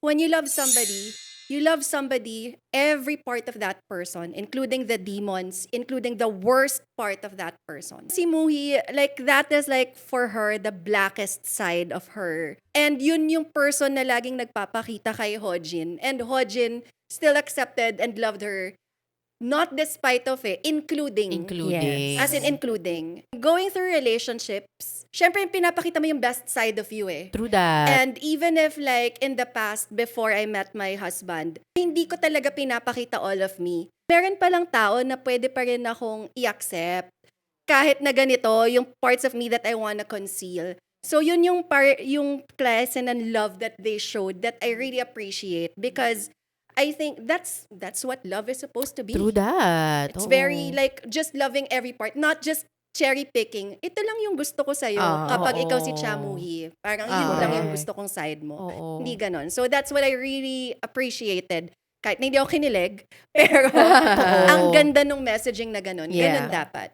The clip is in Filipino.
when you love somebody, every part of that person, including the demons, including the worst part of that person. Si Muhi, like, that is like, for her, the blackest side of her. And yun yung person na laging nagpapakita kay Hojin. And Hojin still accepted and loved her. Not despite of it, including. Including. As in including. Going through relationships, syempre pinapakita mo yung best side of you eh. True that. And even if like in the past, before I met my husband, hindi ko talaga pinapakita all of me. Meron palang tao na pwede pa rin akong i-accept. Kahit na ganito, yung parts of me that I wanna conceal. So yun yung yung lesson and love that they showed that I really appreciate, because I think that's what love is supposed to be. True that. It's Oo. very like just loving every part, not just cherry picking. Ito lang yung gusto ko sa'yo kapag ikaw si Chamuhi. Parang yun lang yung Correct. gusto kong side mo. Oo. Hindi ganon. So that's what I really appreciated. Kahit na hindi ako kinilig, pero ang ganda nung messaging na ganon. Yeah. Ganon dapat.